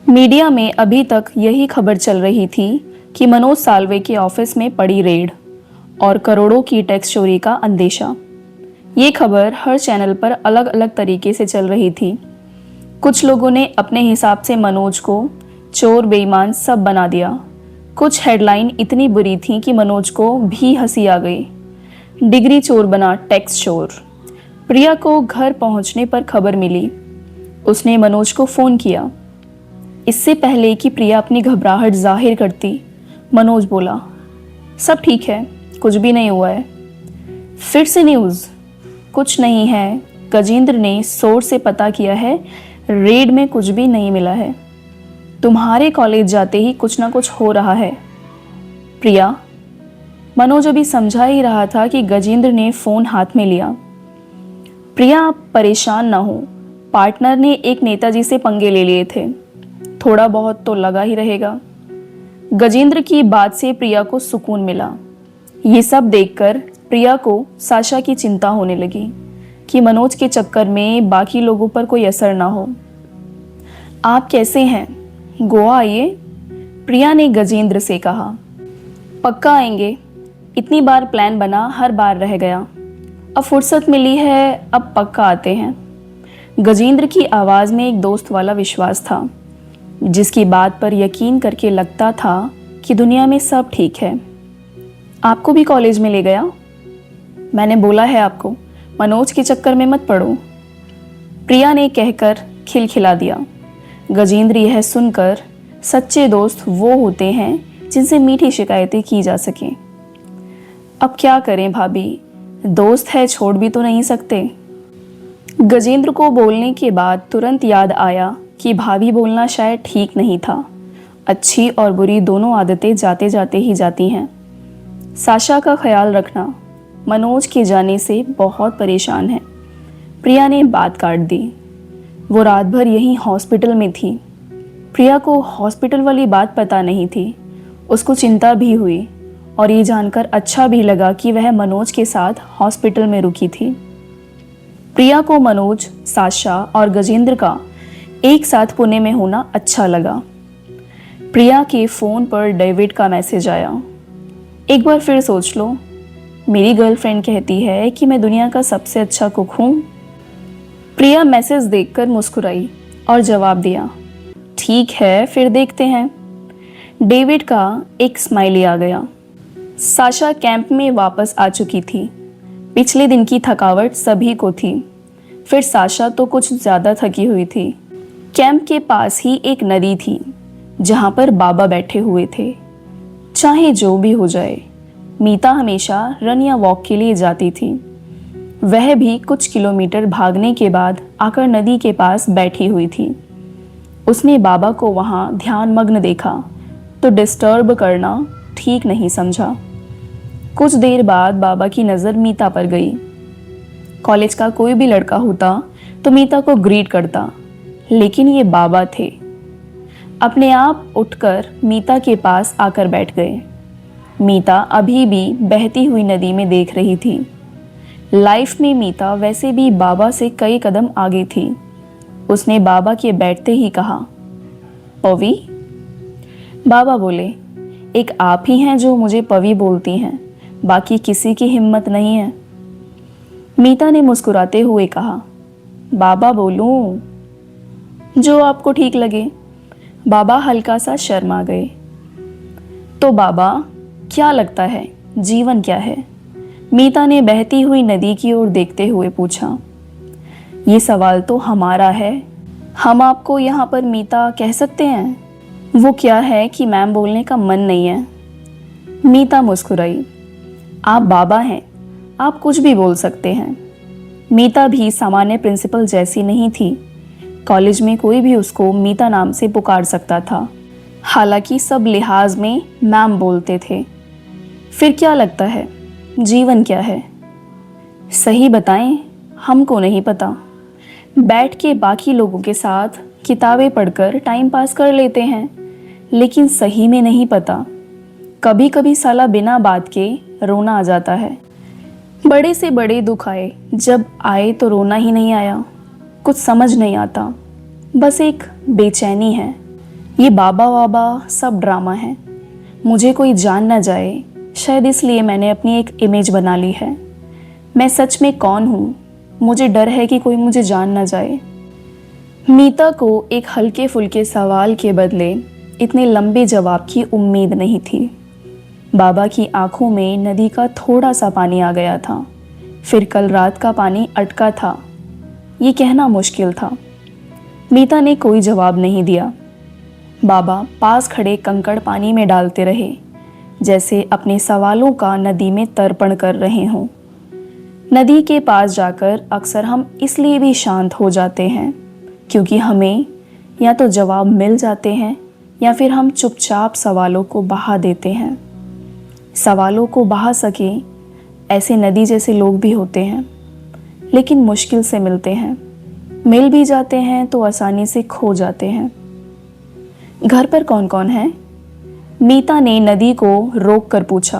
Media में अभी तक यही खबर चल रही थी कि मनोज साल्वे के ऑफिस में पड़ी रेड और करोड़ों की टैक्स चोरी का अंदेशा। ये खबर हर चैनल पर अलग अलग तरीके से चल रही थी। कुछ लोगों ने अपने हिसाब से मनोज को चोर बेईमान सब बना दिया। कुछ हेडलाइन इतनी बुरी थी कि मनोज को भी हंसी आ गई। डिग्री चोर बना टैक्स चोर। प्रिया को घर पहुंचने पर खबर मिली। उसने मनोज को फ़ोन किया। इससे पहले कि प्रिया अपनी घबराहट जाहिर करती, मनोज बोला, सब ठीक है, कुछ भी नहीं हुआ है। फिर से न्यूज़, कुछ नहीं है। गजेंद्र ने सोर्स से पता किया है, रेड में कुछ भी नहीं मिला है। तुम्हारे कॉलेज जाते ही कुछ ना कुछ हो रहा है। प्रिया, मनोज अभी समझा ही रहा था कि गजेंद्र ने फ़ोन हाथ में लिया। प्रिया, आप परेशान ना हो, पार्टनर ने एक नेताजी से पंगे ले लिए थे, थोड़ा बहुत तो लगा ही रहेगा। गजेंद्र की बात से प्रिया को सुकून मिला। ये सब देखकर प्रिया को साशा की चिंता होने लगी कि मनोज के चक्कर में बाकी लोगों पर कोई असर ना हो। आप कैसे हैं? गोवा आइए, प्रिया ने गजेंद्र से कहा। पक्का आएंगे, इतनी बार प्लान बना, हर बार रह गया। अब फुर्सत मिली है, अब पक्का आते हैं। गजेंद्र की आवाज़ में एक दोस्त वाला विश्वास था, जिसकी बात पर यकीन करके लगता था कि दुनिया में सब ठीक है। आपको भी कॉलेज में ले गया? मैंने बोला है आपको, मनोज के चक्कर में मत पड़ो, प्रिया ने कहकर खिलखिला दिया। गजेंद्र यह सुनकर, सच्चे दोस्त वो होते हैं जिनसे मीठी शिकायतें की जा सकें। अब क्या करें भाभी, दोस्त है, छोड़ भी तो नहीं सकते। गजेंद्र को बोलने के बाद तुरंत याद आया कि भाभी बोलना शायद ठीक नहीं था। अच्छी और बुरी दोनों आदतें जाते जाते ही जाती हैं। साशा का ख्याल रखना, मनोज के जाने से बहुत परेशान है। प्रिया ने बात काट दी। वो रात भर यहीं हॉस्पिटल में थी। प्रिया को हॉस्पिटल वाली बात पता नहीं थी। उसको चिंता भी हुई और ये जानकर अच्छा भी लगा कि वह मनोज के साथ हॉस्पिटल में रुकी थी। प्रिया को मनोज, साशा और गजेंद्र का एक साथ पुणे में होना अच्छा लगा। प्रिया के फ़ोन पर डेविड का मैसेज आया। एक बार फिर सोच लो, मेरी गर्लफ्रेंड कहती है कि मैं दुनिया का सबसे अच्छा कुक हूँ। प्रिया मैसेज देखकर मुस्कुराई और जवाब दिया, ठीक है, फिर देखते हैं। डेविड का एक स्माइली आ गया। साशा कैंप में वापस आ चुकी थी। पिछले दिन की थकावट सभी को थी, फिर साशा तो कुछ ज़्यादा थकी हुई थी। कैंप के पास ही एक नदी थी जहाँ पर बाबा बैठे हुए थे। चाहे जो भी हो जाए, मीता हमेशा रन या वॉक के लिए जाती थी। वह भी कुछ किलोमीटर भागने के बाद आकर नदी के पास बैठी हुई थी। उसने बाबा को वहाँ ध्यान मग्न देखा तो डिस्टर्ब करना ठीक नहीं समझा। कुछ देर बाद बाबा की नज़र मीता पर गई। कॉलेज का कोई भी लड़का होता तो मीता को ग्रीट करता, लेकिन ये बाबा थे। अपने आप उठकर मीता के पास आकर बैठ गए। मीता अभी भी बहती हुई नदी में देख रही थी। लाइफ में मीता वैसे भी बाबा से कई कदम आगे थी। उसने बाबा के बैठते ही कहा, पवी। बाबा बोले, एक आप ही हैं जो मुझे पवी बोलती हैं, बाकी किसी की हिम्मत नहीं है। मीता ने मुस्कुराते हुए कहा, बाबा बोलूं? जो आपको ठीक लगे। बाबा हल्का सा शर्मा गए। तो बाबा, क्या लगता है जीवन क्या है? मीता ने बहती हुई नदी की ओर देखते हुए पूछा। ये सवाल तो हमारा है, हम आपको यहाँ पर मीता कह सकते हैं? वो क्या है कि मैम बोलने का मन नहीं है। मीता मुस्कुराई। आप बाबा हैं, आप कुछ भी बोल सकते हैं। मीता भी सामान्य प्रिंसिपल जैसी नहीं थी। कॉलेज में कोई भी उसको मीता नाम से पुकार सकता था, हालांकि सब लिहाज में मैम बोलते थे। फिर क्या लगता है जीवन क्या है? सही बताएं, हमको नहीं पता। बैठ के बाकी लोगों के साथ किताबें पढ़कर टाइम पास कर लेते हैं, लेकिन सही में नहीं पता। कभी कभी साला बिना बात के रोना आ जाता है। बड़े से बड़े दुख आए, जब आए तो रोना ही नहीं आया। कुछ समझ नहीं आता, बस एक बेचैनी है। ये बाबा वाबा सब ड्रामा है। मुझे कोई जान ना जाए, शायद इसलिए मैंने अपनी एक इमेज बना ली है। मैं सच में कौन हूँ? मुझे डर है कि कोई मुझे जान ना जाए। मीता को एक हल्के फुल्के सवाल के बदले इतने लंबे जवाब की उम्मीद नहीं थी। बाबा की आंखों में नदी का थोड़ा सा पानी आ गया था, फिर कल रात का पानी अटका था। ये कहना मुश्किल था। मीता ने कोई जवाब नहीं दिया। बाबा पास खड़े कंकड़ पानी में डालते रहे, जैसे अपने सवालों का नदी में तर्पण कर रहे हों। नदी के पास जाकर अक्सर हम इसलिए भी शांत हो जाते हैं क्योंकि हमें या तो जवाब मिल जाते हैं या फिर हम चुपचाप सवालों को बहा देते हैं। सवालों को बहा सके ऐसे नदी जैसे लोग भी होते हैं, लेकिन मुश्किल से मिलते हैं। मिल भी जाते हैं तो आसानी से खो जाते हैं। घर पर कौन कौन है? मीता ने नदी को रोक कर पूछा।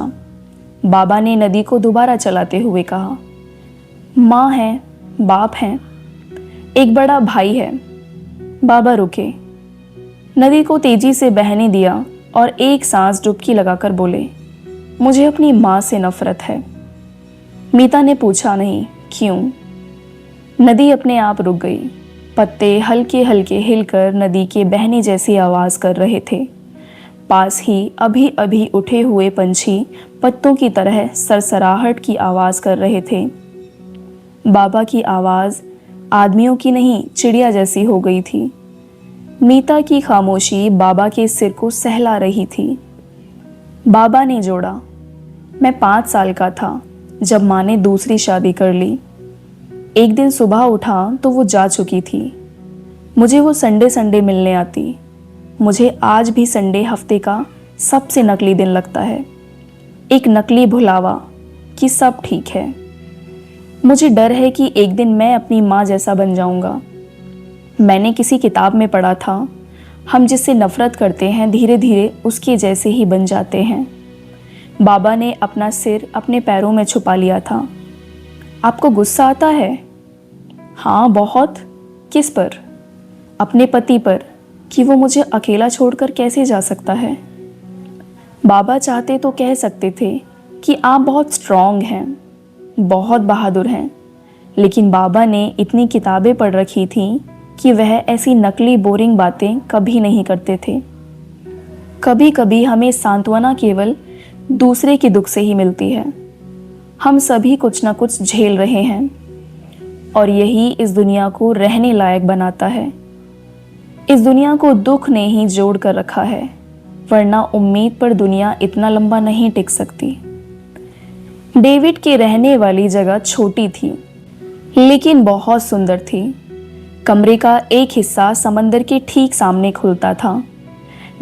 बाबा ने नदी को दोबारा चलाते हुए कहा, माँ है, बाप हैं, एक बड़ा भाई है। बाबा रुके, नदी को तेजी से बहने दिया और एक सांस डुबकी लगाकर बोले, मुझे अपनी माँ से नफरत है। मीता ने पूछा, नहीं, क्यों? नदी अपने आप रुक गई। पत्ते हल्के हल्के हिलकर नदी के बहने जैसी आवाज कर रहे थे। पास ही अभी अभी उठे हुए पंछी पत्तों की तरह सरसराहट की आवाज कर रहे थे। बाबा की आवाज आदमियों की नहीं, चिड़िया जैसी हो गई थी। मीता की खामोशी बाबा के सिर को सहला रही थी। बाबा ने जोड़ा, मैं 5 साल का था जब माँ ने दूसरी शादी कर ली। एक दिन सुबह उठा तो वो जा चुकी थी। मुझे वो संडे संडे मिलने आती। मुझे आज भी संडे हफ्ते का सबसे नकली दिन लगता है, एक नकली भुलावा कि सब ठीक है। मुझे डर है कि एक दिन मैं अपनी माँ जैसा बन जाऊंगा। मैंने किसी किताब में पढ़ा था, हम जिससे नफरत करते हैं धीरे धीरे उसके जैसे ही बन जाते हैं। बाबा ने अपना सिर अपने पैरों में छुपा लिया था। आपको गुस्सा आता है? हाँ, बहुत। किस पर? अपने पति पर, कि वो मुझे अकेला छोड़कर कैसे जा सकता है। बाबा चाहते तो कह सकते थे कि आप बहुत स्ट्रांग हैं, बहुत बहादुर हैं, लेकिन बाबा ने इतनी किताबें पढ़ रखी थीं कि वह ऐसी नकली बोरिंग बातें कभी नहीं करते थे। कभी कभी हमें सांत्वना केवल दूसरे के दुख से ही मिलती है। हम सभी कुछ ना कुछ झेल रहे हैं और यही इस दुनिया को रहने लायक बनाता है। इस दुनिया को दुख ने ही जोड़ कर रखा है, वरना उम्मीद पर दुनिया इतना लंबा नहीं टिक सकती। डेविड के रहने वाली जगह छोटी थी, लेकिन बहुत सुंदर थी। कमरे का एक हिस्सा समंदर के ठीक सामने खुलता था।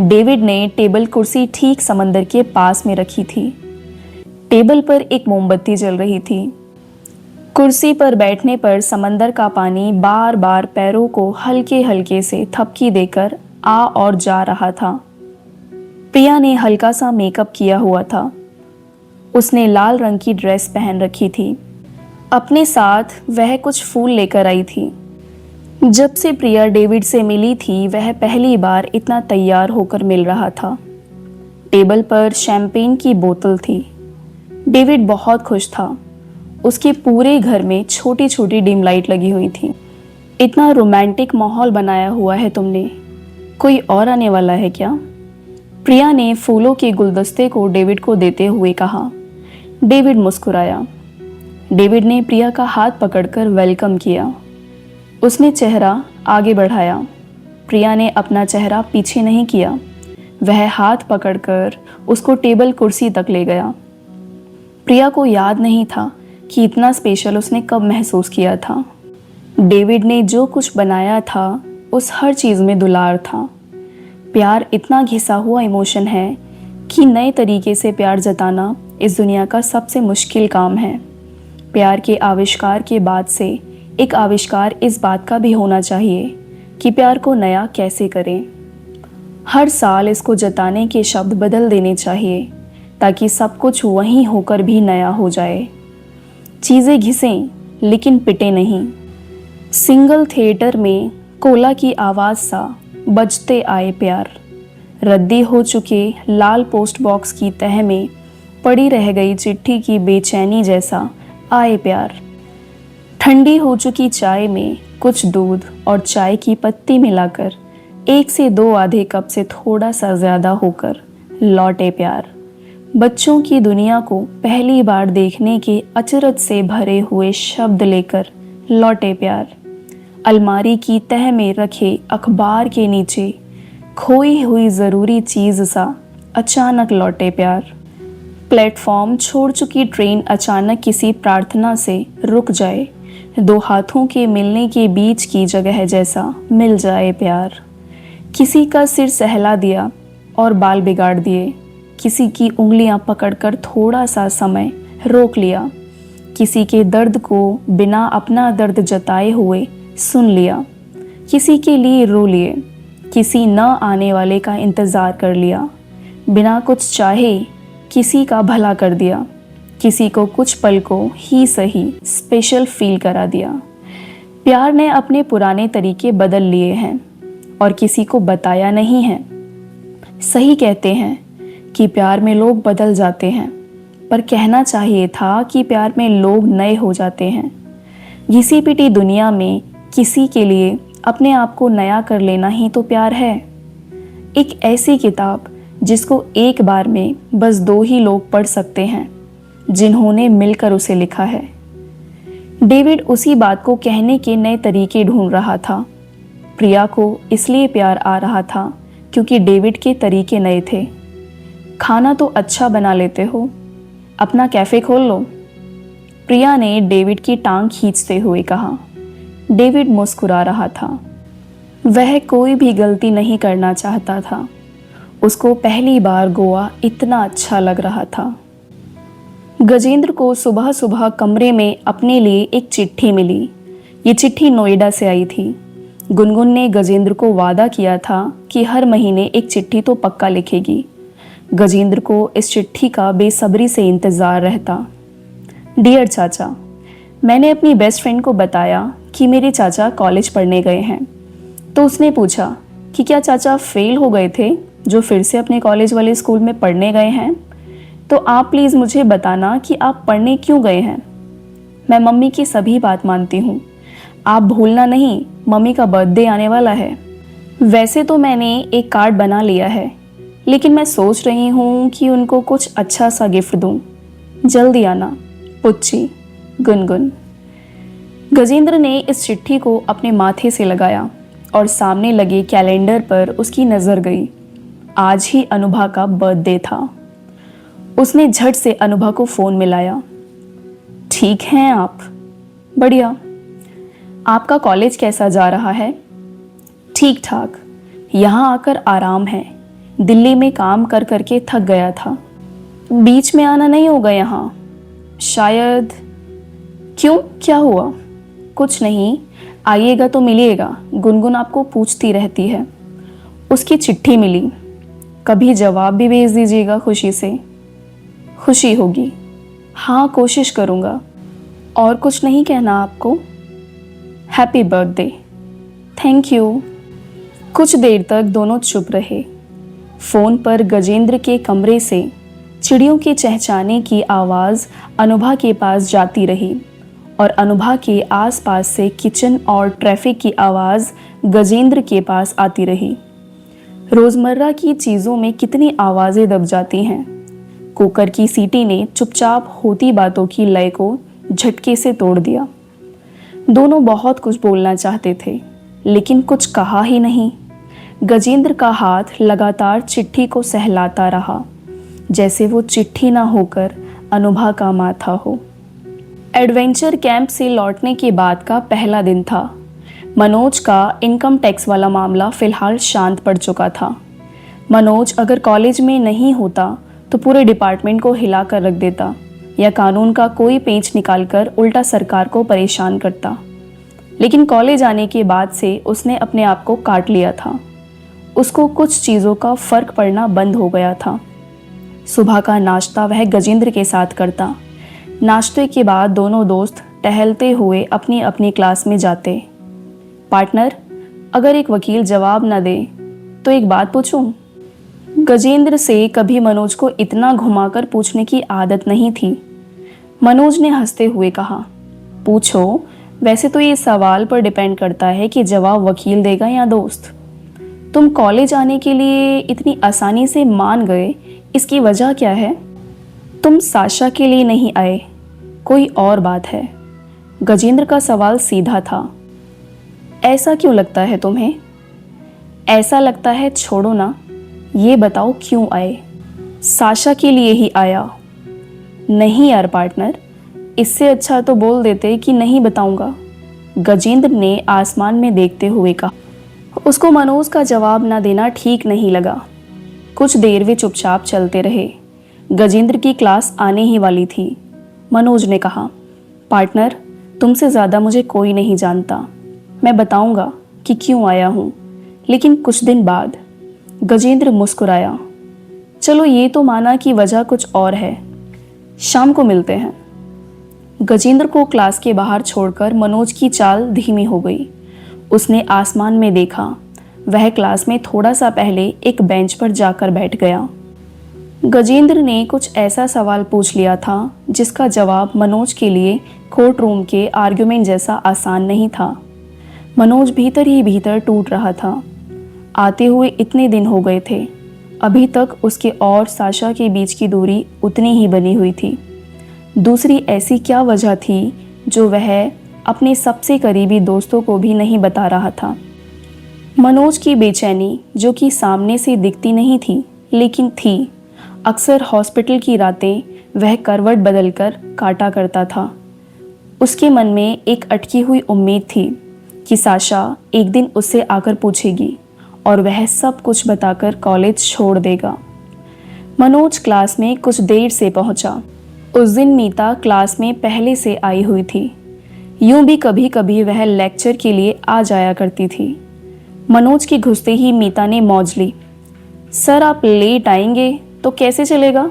डेविड ने टेबल कुर्सी ठीक समंदर के पास में रखी थी। टेबल पर एक मोमबत्ती जल रही थी। कुर्सी पर बैठने पर समंदर का पानी बार बार पैरों को हल्के हल्के से थपकी देकर आ और जा रहा था। प्रिया ने हल्का सा मेकअप किया हुआ था। उसने लाल रंग की ड्रेस पहन रखी थी। अपने साथ वह कुछ फूल लेकर आई थी। जब से प्रिया डेविड से मिली थी, वह पहली बार इतना तैयार होकर मिल रहा था। टेबल पर शैंपेन की बोतल थी। डेविड बहुत खुश था। उसके पूरे घर में छोटी छोटी डिम लाइट लगी हुई थी। इतना रोमांटिक माहौल बनाया हुआ है तुमने, कोई और आने वाला है क्या? प्रिया ने फूलों के गुलदस्ते को डेविड को देते हुए कहा। डेविड मुस्कुराया। डेविड ने प्रिया का हाथ पकड़कर वेलकम किया। उसने चेहरा आगे बढ़ाया। प्रिया ने अपना चेहरा पीछे नहीं किया। वह हाथ पकड़कर उसको टेबल कुर्सी तक ले गया। प्रिया को याद नहीं था कि इतना स्पेशल उसने कब महसूस किया था। डेविड ने जो कुछ बनाया था उस हर चीज़ में दुलार था। प्यार इतना घिसा हुआ इमोशन है कि नए तरीके से प्यार जताना इस दुनिया का सबसे मुश्किल काम है। प्यार के आविष्कार के बाद से एक आविष्कार इस बात का भी होना चाहिए कि प्यार को नया कैसे करें। हर साल इसको जताने के शब्द बदल देने चाहिए ताकि सब कुछ वहीं होकर भी नया हो जाए। चीज़ें घिसें लेकिन पिटे नहीं। सिंगल थिएटर में कोला की आवाज़ सा बजते आए प्यार। रद्दी हो चुके लाल पोस्ट बॉक्स की तह में पड़ी रह गई चिट्ठी की बेचैनी जैसा आए प्यार। ठंडी हो चुकी चाय में कुछ दूध और चाय की पत्ती मिलाकर 1 से 2 आधे कप से थोड़ा सा ज़्यादा होकर लौटे प्यार। बच्चों की दुनिया को पहली बार देखने के अचरज से भरे हुए शब्द लेकर लौटे प्यार। अलमारी की तह में रखे अखबार के नीचे खोई हुई ज़रूरी चीज़ सा अचानक लौटे प्यार। प्लेटफॉर्म छोड़ चुकी ट्रेन अचानक किसी प्रार्थना से रुक जाए, 2 हाथों के मिलने के बीच की जगह जैसा मिल जाए प्यार। किसी का सिर सहला दिया और बाल बिगाड़ दिए, किसी की उंगलियां पकड़कर थोड़ा सा समय रोक लिया, किसी के दर्द को बिना अपना दर्द जताए हुए सुन लिया, किसी के लिए रो लिए, किसी न आने वाले का इंतज़ार कर लिया, बिना कुछ चाहे किसी का भला कर दिया, किसी को कुछ पल को ही सही स्पेशल फील करा दिया। प्यार ने अपने पुराने तरीके बदल लिए हैं और किसी को बताया नहीं है। सही कहते हैं कि प्यार में लोग बदल जाते हैं, पर कहना चाहिए था कि प्यार में लोग नए हो जाते हैं। घिसी पिटी दुनिया में किसी के लिए अपने आप को नया कर लेना ही तो प्यार है। एक ऐसी किताब जिसको एक बार में बस 2 ही लोग पढ़ सकते हैं, जिन्होंने मिलकर उसे लिखा है। डेविड उसी बात को कहने के नए तरीके ढूंढ रहा था। प्रिया को इसलिए प्यार आ रहा था क्योंकि डेविड के तरीके नए थे। खाना तो अच्छा बना लेते हो, अपना कैफ़े खोल लो, प्रिया ने डेविड की टांग खींचते हुए कहा। डेविड मुस्कुरा रहा था। वह कोई भी गलती नहीं करना चाहता था। उसको पहली बार गोवा इतना अच्छा लग रहा था। गजेंद्र को सुबह सुबह कमरे में अपने लिए एक चिट्ठी मिली। ये चिट्ठी नोएडा से आई थी। गुनगुन ने गजेंद्र को वादा किया था कि हर महीने एक चिट्ठी तो पक्का लिखेगी। गजेंद्र को इस चिट्ठी का बेसब्री से इंतज़ार रहता। डियर चाचा, मैंने अपनी बेस्ट फ्रेंड को बताया कि मेरे चाचा कॉलेज पढ़ने गए हैं। तो उसने पूछा कि क्या चाचा फेल हो गए थे जो फिर से अपने कॉलेज वाले स्कूल में पढ़ने गए हैं। तो आप प्लीज़ मुझे बताना कि आप पढ़ने क्यों गए हैं। मैं मम्मी की सभी बात मानती हूँ। आप भूलना नहीं, मम्मी का बर्थडे आने वाला है। वैसे तो मैंने एक कार्ड बना लिया है, लेकिन मैं सोच रही हूँ कि उनको कुछ अच्छा सा गिफ्ट दूँ। जल्दी आना, पुच्ची, गुनगुन। गजेंद्र ने इस चिट्ठी को अपने माथे से लगाया और सामने लगे कैलेंडर पर उसकी नज़र गई। आज ही अनुभा का बर्थडे था। उसने झट से अनुभा को फ़ोन मिलाया। ठीक हैं आप? बढ़िया। आपका कॉलेज कैसा जा रहा है? ठीक ठाक। यहाँ आकर आराम है। दिल्ली में काम कर करके थक गया था। बीच में आना नहीं होगा यहाँ? शायद। क्यों, क्या हुआ? कुछ नहीं, आइएगा तो मिलिएगा। गुनगुन आपको पूछती रहती है। उसकी चिट्ठी मिली। कभी जवाब भी भेज दीजिएगा खुशी से। खुशी होगी। हाँ, कोशिश करूँगा। और कुछ नहीं कहना आपको? Happy birthday. Thank you. कुछ देर तक दोनों चुप रहे। फ़ोन पर गजेंद्र के कमरे से चिड़ियों के चहचहाने की आवाज़ अनुभा के पास जाती रही और अनुभा के आसपास से किचन और ट्रैफिक की आवाज़ गजेंद्र के पास आती रही। रोज़मर्रा की चीज़ों में कितनी आवाज़ें दब जाती हैं। कुकर की सीटी ने चुपचाप होती बातों की लय को झटके से तोड़ दिया। दोनों बहुत कुछ बोलना चाहते थे, लेकिन कुछ कहा ही नहीं। गजेंद्र का हाथ लगातार चिट्ठी को सहलाता रहा, जैसे वो चिट्ठी ना होकर अनुभा का माथा हो। एडवेंचर कैंप से लौटने के बाद का पहला दिन था। मनोज का इनकम टैक्स वाला मामला फ़िलहाल शांत पड़ चुका था। मनोज अगर कॉलेज में नहीं होता तो पूरे डिपार्टमेंट को हिला कर रख देता या कानून का कोई पेंच निकालकर उल्टा सरकार को परेशान करता। लेकिन कॉलेज आने के बाद से उसने अपने आप को काट लिया था। उसको कुछ चीज़ों का फ़र्क पड़ना बंद हो गया था। सुबह का नाश्ता वह गजेंद्र के साथ करता। नाश्ते के बाद दोनों दोस्त टहलते हुए अपनी अपनी क्लास में जाते। पार्टनर, अगर एक वकील जवाब न दे तो एक बात पूछूं? गजेंद्र से कभी मनोज को इतना घुमाकर पूछने की आदत नहीं थी। मनोज ने हंसते हुए कहा, पूछो, वैसे तो ये सवाल पर डिपेंड करता है कि जवाब वकील देगा या दोस्त। तुम कॉलेज आने के लिए इतनी आसानी से मान गए, इसकी वजह क्या है? तुम साशा के लिए नहीं आए, कोई और बात है। गजेंद्र का सवाल सीधा था। ऐसा क्यों लगता है तुम्हें? ऐसा लगता है, छोड़ो ना, ये बताओ क्यों आए? साशा के लिए ही आया। नहीं यार पार्टनर, इससे अच्छा तो बोल देते कि नहीं बताऊंगा, गजेंद्र ने आसमान में देखते हुए कहा। उसको मनोज का जवाब ना देना ठीक नहीं लगा। कुछ देर वे चुपचाप चलते रहे। गजेंद्र की क्लास आने ही वाली थी। मनोज ने कहा, पार्टनर, तुमसे ज़्यादा मुझे कोई नहीं जानता। मैं बताऊंगा कि क्यों आया हूँ, लेकिन कुछ दिन बाद। गजेंद्र मुस्कुराया। चलो ये तो माना कि वजह कुछ और है, शाम को मिलते हैं। गजेंद्र को क्लास के बाहर छोड़कर मनोज की चाल धीमी हो गई। उसने आसमान में देखा। वह क्लास में थोड़ा सा पहले एक बेंच पर जाकर बैठ गया। गजेंद्र ने कुछ ऐसा सवाल पूछ लिया था जिसका जवाब मनोज के लिए कोर्ट रूम के आर्ग्यूमेंट जैसा आसान नहीं था। मनोज भीतर ही भीतर टूट रहा था। आते हुए इतने दिन हो गए थे, अभी तक उसके और साशा के बीच की दूरी उतनी ही बनी हुई थी। दूसरी ऐसी क्या वजह थी जो वह अपने सबसे करीबी दोस्तों को भी नहीं बता रहा था? मनोज की बेचैनी, जो कि सामने से दिखती नहीं थी लेकिन थी, अक्सर हॉस्पिटल की रातें वह करवट बदलकर काटा करता था। उसके मन में एक अटकी हुई उम्मीद थी कि साशा एक दिन उससे आकर पूछेगी और वह सब कुछ बताकर कॉलेज छोड़ देगा। मनोज क्लास में कुछ देर से पहुंचा। उस दिन मीता क्लास में पहले से आई हुई थी। यूं भी कभी कभी वह लेक्चर के लिए आ जाया करती थी। मनोज के घुसते ही मीता ने मौज ली। सर, आप लेट आएंगे तो कैसे चलेगा?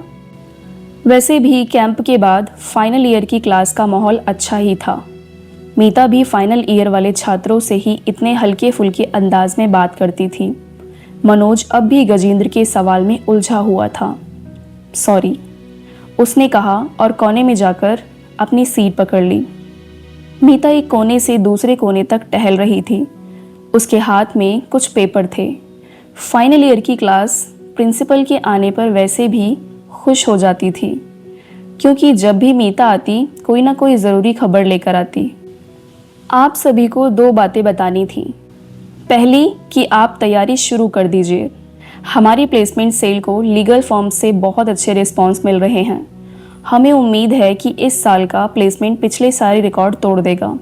वैसे भी कैंप के बाद फाइनल ईयर की क्लास का माहौल अच्छा ही था। मीता भी फाइनल ईयर वाले छात्रों से ही इतने हल्के फुल्के अंदाज में बात करती थी। मनोज अब भी गजेंद्र के सवाल में उलझा हुआ था। सॉरी, उसने कहा और कोने में जाकर अपनी सीट पकड़ ली। मीता एक कोने से दूसरे कोने तक टहल रही थी। उसके हाथ में कुछ पेपर थे। फाइनल ईयर की क्लास प्रिंसिपल के आने पर वैसे भी खुश हो जाती थी, क्योंकि जब भी मीता आती कोई ना कोई ज़रूरी खबर लेकर आती। आप सभी को दो बातें बतानी थी। पहली कि आप तैयारी शुरू कर दीजिए। हमारी प्लेसमेंट सेल को लीगल फॉर्म से बहुत अच्छे रिस्पांस मिल रहे हैं। हमें उम्मीद है कि इस साल का प्लेसमेंट पिछले सारे रिकॉर्ड तोड़ देगा।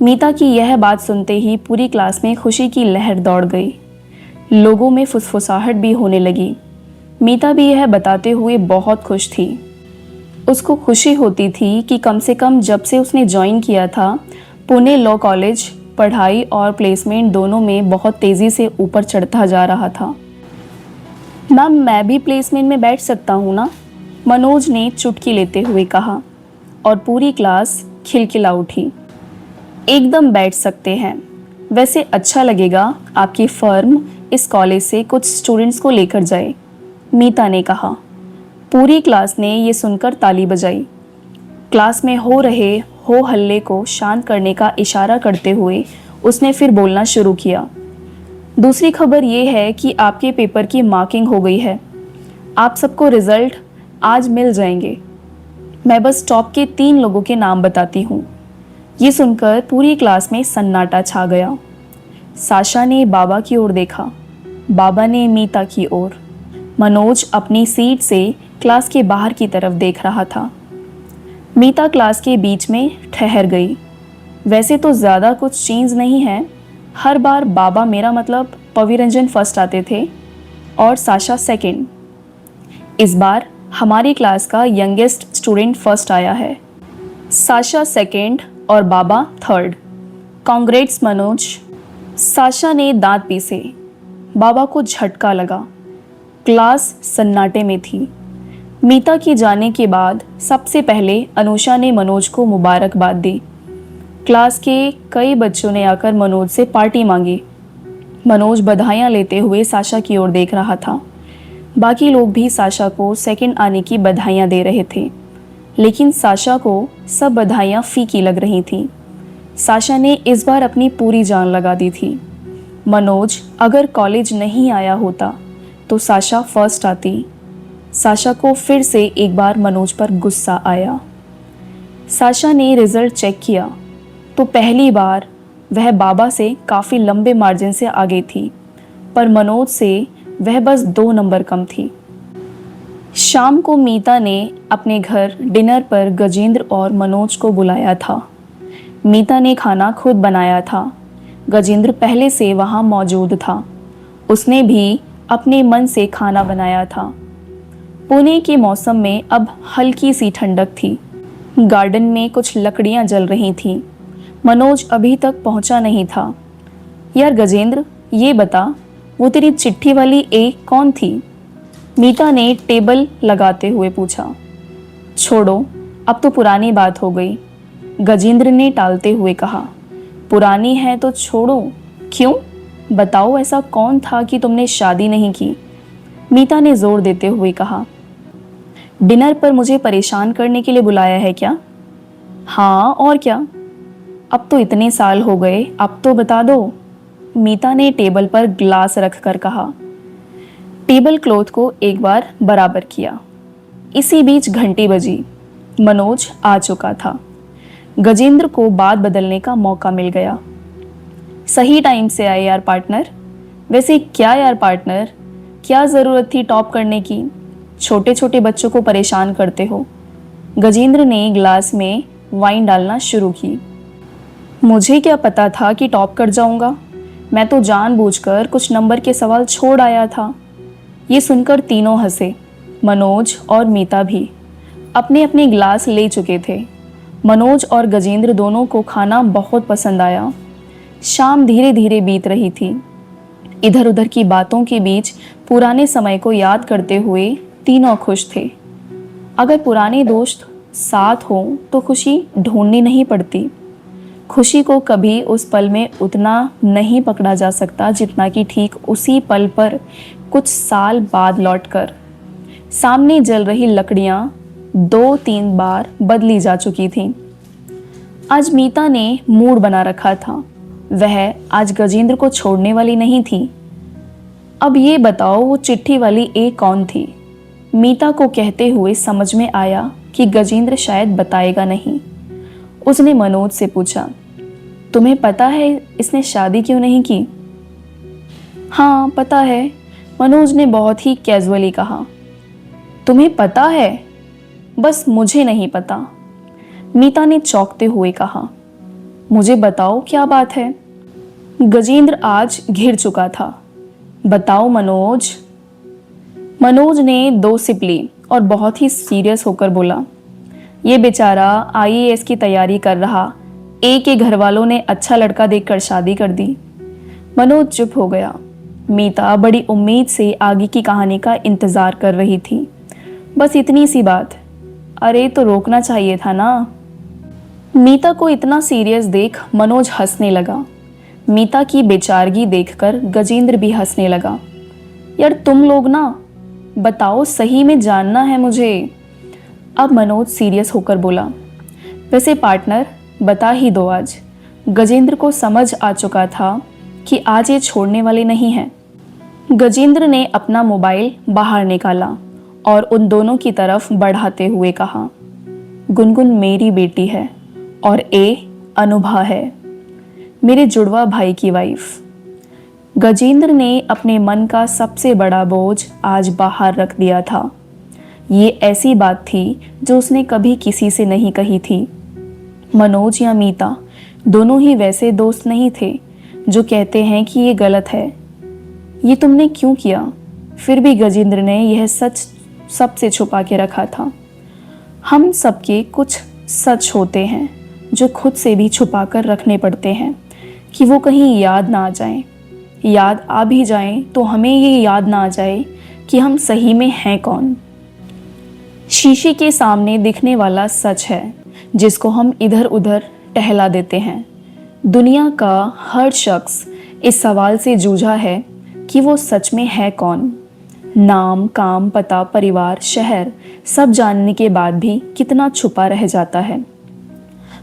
मीता की यह बात सुनते ही पूरी क्लास में खुशी की लहर दौड़ गई। लोगों में फुसफुसाहट भी होने लगी। मीता भी यह बताते हुए बहुत खुश थी। उसको खुशी होती थी कि कम से कम जब से उसने ज्वाइन किया था, पुणे लॉ कॉलेज पढ़ाई और प्लेसमेंट दोनों में बहुत तेज़ी से ऊपर चढ़ता जा रहा था। मैम, मैं भी प्लेसमेंट में बैठ सकता हूँ ना? मनोज ने चुटकी लेते हुए कहा और पूरी क्लास खिलखिला उठी। एकदम बैठ सकते हैं। वैसे अच्छा लगेगा आपकी फर्म इस कॉलेज से कुछ स्टूडेंट्स को लेकर जाए, मीता ने कहा। पूरी क्लास ने ये सुनकर ताली बजाई। क्लास में हो रहे हो हल्ले को शांत करने का इशारा करते हुए उसने फिर बोलना शुरू किया। दूसरी खबर ये है कि आपके पेपर की मार्किंग हो गई है। आप सबको रिजल्ट आज मिल जाएंगे। मैं बस टॉप के 3 लोगों के नाम बताती हूँ। ये सुनकर पूरी क्लास में सन्नाटा छा गया। साशा ने बाबा की ओर देखा, बाबा ने मीता की ओर। मनोज अपनी सीट से क्लास के बाहर की तरफ देख रहा था। मीता क्लास के बीच में ठहर गई। वैसे तो ज़्यादा कुछ चेंज नहीं है। हर बार बाबा, मेरा मतलब पविरंजन, फर्स्ट आते थे और साशा सेकंड। इस बार हमारी क्लास का यंगेस्ट स्टूडेंट फर्स्ट आया है। साशा सेकंड और बाबा थर्ड। कांग्रेट्स मनोज। साशा ने दांत पीसे। बाबा को झटका लगा। क्लास सन्नाटे में थी। मीता के जाने के बाद सबसे पहले अनुषा ने मनोज को मुबारकबाद दी। क्लास के कई बच्चों ने आकर मनोज से पार्टी मांगी। मनोज बधाइयाँ लेते हुए साशा की ओर देख रहा था। बाकी लोग भी साशा को सेकंड आने की बधाइयाँ दे रहे थे, लेकिन साशा को सब बधाइयाँ फीकी लग रही थीं। साशा ने इस बार अपनी पूरी जान लगा दी थी। मनोज अगर कॉलेज नहीं आया होता तो साशा फर्स्ट आती। साशा को फिर से एक बार मनोज पर गुस्सा आया। साशा ने रिजल्ट चेक किया तो पहली बार वह बाबा से काफ़ी लंबे मार्जिन से आगे थी, पर मनोज से वह बस 2 नंबर कम थी। शाम को मीता ने अपने घर डिनर पर गजेंद्र और मनोज को बुलाया था। मीता ने खाना खुद बनाया था। गजेंद्र पहले से वहाँ मौजूद था। उसने भी अपने मन से खाना बनाया था। पुणे के मौसम में अब हल्की सी ठंडक थी। गार्डन में कुछ लकड़ियाँ जल रही थीं। मनोज अभी तक पहुँचा नहीं था। यार गजेंद्र, ये बता, वो तेरी चिट्ठी वाली ए कौन थी? मीता ने टेबल लगाते हुए पूछा। छोड़ो, अब तो पुरानी बात हो गई, गजेंद्र ने टालते हुए कहा। पुरानी है तो छोड़ो, क्यों? बताओ ऐसा कौन था कि तुमने शादी नहीं की? मीता ने जोर देते हुए कहा। डिनर पर मुझे परेशान करने के लिए बुलाया है क्या? हाँ और क्या, अब तो इतने साल हो गए, अब तो बता दो, मीता ने टेबल पर ग्लास रख कर कहा। टेबल क्लॉथ को एक बार बराबर किया। इसी बीच घंटी बजी। मनोज आ चुका था। गजेंद्र को बात बदलने का मौका मिल गया। सही टाइम से आए यार पार्टनर। वैसे क्या यार पार्टनर, क्या ज़रूरत थी टॉप करने की? छोटे छोटे बच्चों को परेशान करते हो। गजेंद्र ने गिलास में वाइन डालना शुरू की। मुझे क्या पता था कि टॉप कर जाऊंगा, मैं तो जानबूझकर कुछ नंबर के सवाल छोड़ आया था। ये सुनकर तीनों हंसे। मनोज और मीता भी अपने अपने गिलास ले चुके थे। मनोज और गजेंद्र दोनों को खाना बहुत पसंद आया। शाम धीरे धीरे बीत रही थी। इधर उधर की बातों के बीच पुराने समय को याद करते हुए तीनों खुश थे। अगर पुराने दोस्त साथ हों तो खुशी ढूंढनी नहीं पड़ती। खुशी को कभी उस पल में उतना नहीं पकड़ा जा सकता जितना कि ठीक उसी पल पर कुछ साल बाद लौटकर। सामने जल रही लकड़ियां 2-3 बार बदली जा चुकी थीं। आज मीता ने मूड बना रखा था। वह आज गजेंद्र को छोड़ने वाली नहीं थी। अब ये बताओ वो चिट्ठी वाली ए कौन थी? मीता को कहते हुए समझ में आया कि गजेंद्र शायद बताएगा नहीं। उसने मनोज से पूछा, तुम्हें पता है इसने शादी क्यों नहीं की? हाँ पता है, मनोज ने बहुत ही कैजुअली कहा। तुम्हें पता है? बस मुझे नहीं पता, मीता ने चौंकते हुए कहा। मुझे बताओ क्या बात है? गजेंद्र आज घिर चुका था। बताओ मनोज। मनोज ने 2 सिप ली और बहुत ही सीरियस होकर बोला, ये बेचारा आईएएस की तैयारी कर रहा, ए के घर वालों ने अच्छा लड़का देखकर शादी कर दी। मनोज चुप हो गया। मीता बड़ी उम्मीद से आगे की कहानी का इंतजार कर रही थी। बस इतनी सी बात। अरे तो रोकना चाहिए था ना। मीता को इतना सीरियस देख मनोज हंसने लगा। मीता की बेचारगी देखकर गजेंद्र भी हंसने लगा। यार तुम लोग ना, बताओ सही में जानना है मुझे। अब मनोज सीरियस होकर बोला, वैसे पार्टनर बता ही दो आज। गजेंद्र को समझ आ चुका था कि आज ये छोड़ने वाले नहीं हैं। गजेंद्र ने अपना मोबाइल बाहर निकाला और उन दोनों की तरफ बढ़ाते हुए कहा, गुनगुन मेरी बेटी है और ए अनुभा है, मेरे जुड़वा भाई की वाइफ। गजेंद्र ने अपने मन का सबसे बड़ा बोझ आज बाहर रख दिया था। ये ऐसी बात थी जो उसने कभी किसी से नहीं कही थी। मनोज या मीता दोनों ही वैसे दोस्त नहीं थे जो कहते हैं कि ये गलत है, ये तुमने क्यों किया। फिर भी गजेंद्र ने यह सच सबसे छुपा के रखा था। हम सबके कुछ सच होते हैं जो खुद से भी छुपा कर रखने पड़ते हैं कि वो कहीं याद ना आ जाएं। याद आ भी जाएं तो हमें ये याद ना आ जाए कि हम सही में हैं कौन। शीशे के सामने दिखने वाला सच है जिसको हम इधर उधर टहला देते हैं। दुनिया का हर शख्स इस सवाल से जूझा है कि वो सच में है कौन। नाम, काम, पता, परिवार, शहर सब जानने के बाद भी कितना छुपा रह जाता है।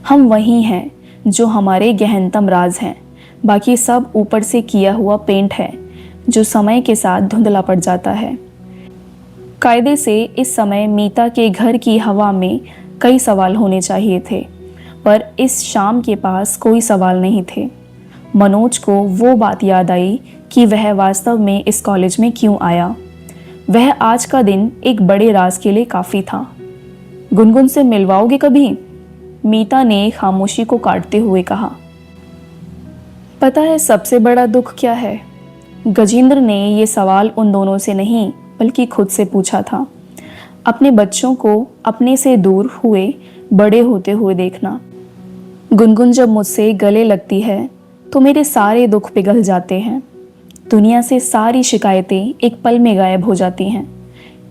हम वही हैं जो हमारे गहनतम राज हैं, बाकी सब ऊपर से किया हुआ पेंट है जो समय के साथ धुंधला पड़ जाता है। कायदे से इस समय मीता के घर की हवा में कई सवाल होने चाहिए थे, पर इस शाम के पास कोई सवाल नहीं थे। मनोज को वो बात याद आई कि वह वास्तव में इस कॉलेज में क्यों आया। वह आज का दिन एक बड़े राज के लिए काफ़ी था। गुनगुन से मिलवाओगे कभी? मीता ने खामोशी को काटते हुए कहा। पता है सबसे बड़ा दुख क्या है? गजेंद्र ने ये सवाल उन दोनों से नहीं बल्कि खुद से पूछा था। अपने बच्चों को अपने से दूर हुए बड़े होते हुए देखना। गुनगुन जब मुझसे गले लगती है तो मेरे सारे दुख पिघल जाते हैं। दुनिया से सारी शिकायतें एक पल में गायब हो जाती हैं।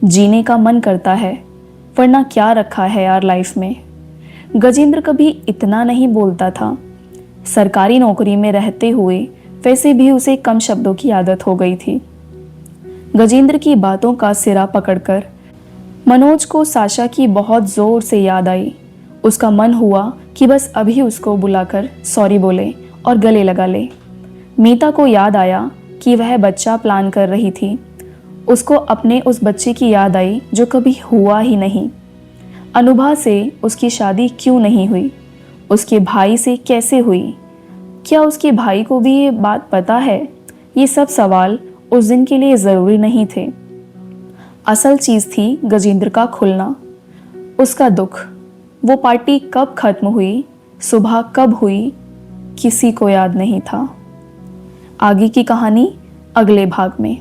जीने का मन करता है, वरना क्या रखा है यार लाइफ में। गजेंद्र कभी इतना नहीं बोलता था। सरकारी नौकरी में रहते हुए वैसे भी उसे कम शब्दों की आदत हो गई थी। गजेंद्र की बातों का सिरा पकड़कर मनोज को साशा की बहुत जोर से याद आई। उसका मन हुआ कि बस अभी उसको बुलाकर सॉरी बोले और गले लगा ले। मीता को याद आया कि वह बच्चा प्लान कर रही थी। उसको अपने उस बच्चे की याद आई जो कभी हुआ ही नहीं। अनुभा से उसकी शादी क्यों नहीं हुई? उसके भाई से कैसे हुई? क्या उसके भाई को भी ये बात पता है? ये सब सवाल उस दिन के लिए ज़रूरी नहीं थे। असल चीज़ थी गजेंद्र का खुलना, उसका दुख। वो पार्टी कब खत्म हुई, सुबह कब हुई, किसी को याद नहीं था। आगे की कहानी अगले भाग में।